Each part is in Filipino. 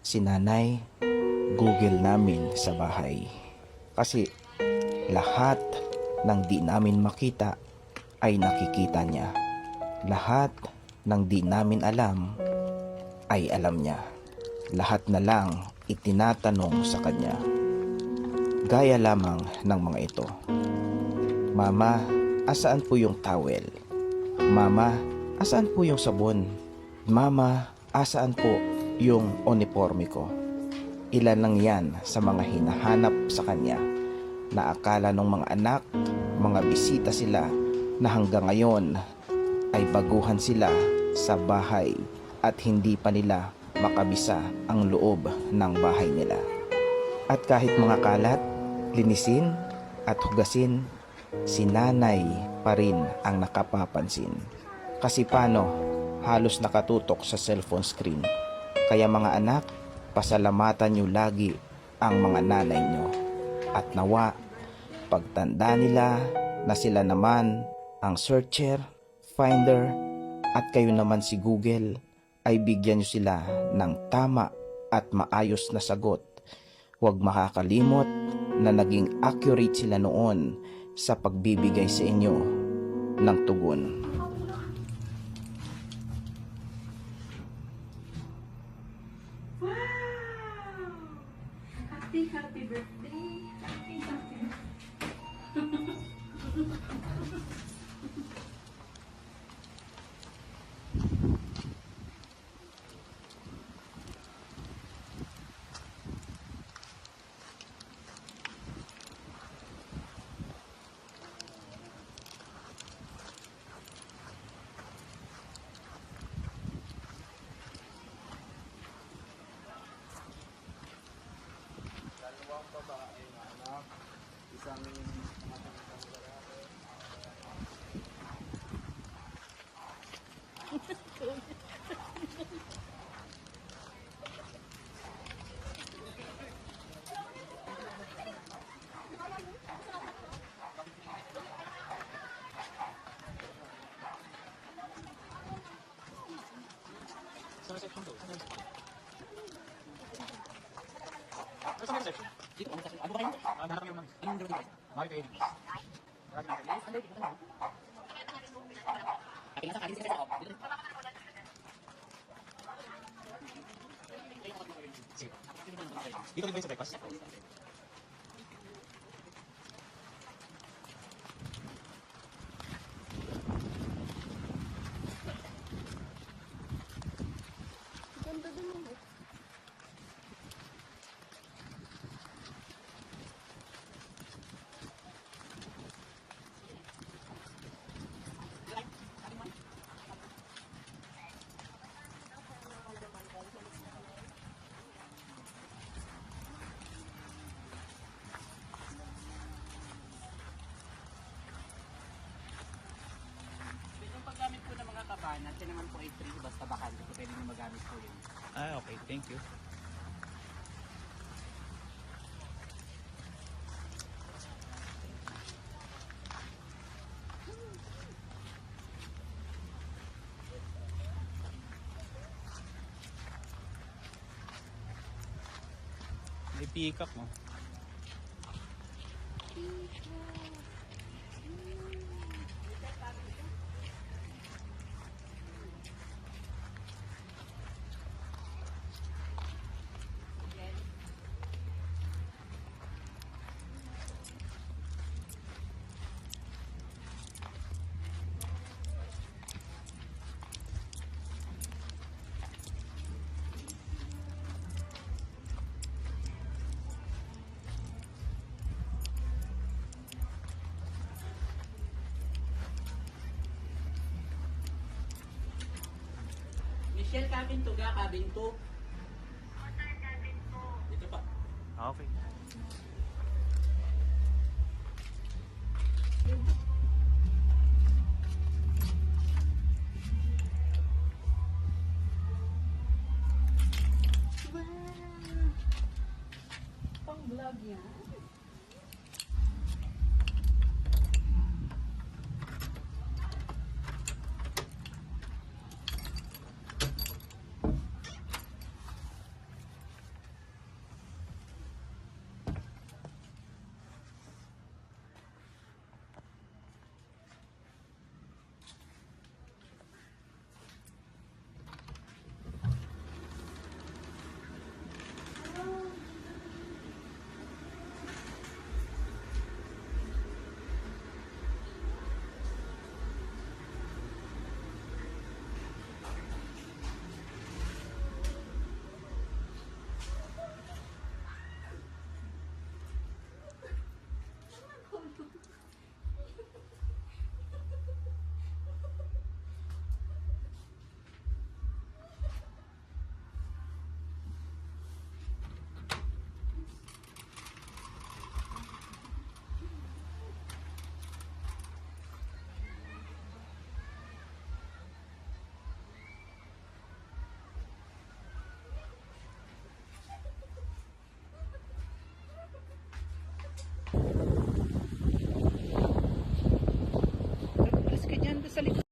si nanay, Google namin sa bahay. Kasi lahat ng di namin makita ay nakikita niya. Lahat ng di namin alam ay alam niya. Lahat na lang itinatanong sa kanya. Gaya lamang ng mga ito. Mama, asaan po yung towel? Mama, asaan po yung sabon? Mama, asaan po yung uniforme ko? Ilan lang yan sa mga hinahanap sa kanya na akala ng mga anak, mga bisita sila na hanggang ngayon ay baguhan sila sa bahay at hindi pa nila makabisa ang loob ng bahay nila. At kahit mga kalat, linisin at hugasin, si nanay pa rin ang nakapapansin. Kasi paano, halos nakatutok sa cellphone screen. Kaya mga anak, pasalamatan nyo lagi ang mga nanay nyo. At nawa, pagtanda nila na sila naman ang searcher, finder, at kayo naman si Google, ay bigyan nyo sila ng tama at maayos na sagot. Huwag makakalimot na naging accurate sila noon sa pagbibigay sa inyo ng tugon. Wow! Happy birthday! Happy Dalawang babae na anak, isang Dito, ano kasi? Ano kayo? Hanap kayo ng... Anong device? Mari kayo. Ating nasa kalis ka sa off. Dito din ba yung sa breakfast? Ganda din mo. Yung paggamit po ng mga kabanat, yan naman po ay free, basta bakante po pwede nyo magamit po yun. Ah, okay. Thank you. May pick up mo. Michelle, cabin to ga, cabin to. Dito pa. Ah, okay. Pang vlog yan. sa likod.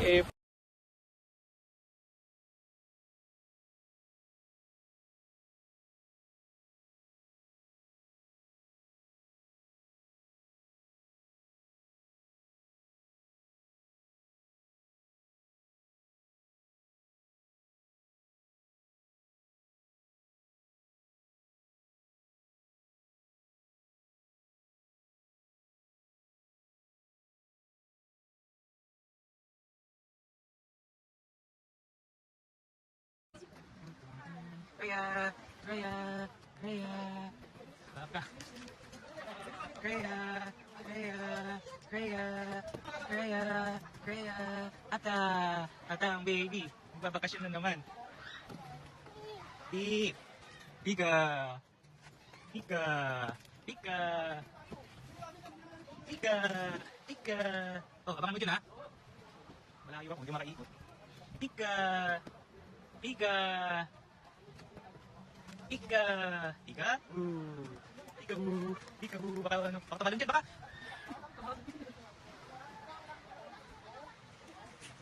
Eh, Raya, Raya, Raya. Baka. Raya, Raya, Raya, Raya, Raya. Ata ang baby. Magbabakasyon na naman. Pika, Pika, Pika, Pika, Pika. Oh, abangan mo dyan ha. Malayo ako, hindi makaikot. Pika, Pika, Pika, Pika, Pika, Pika, baka ano, baka tamalin dyan, baka.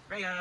Raya.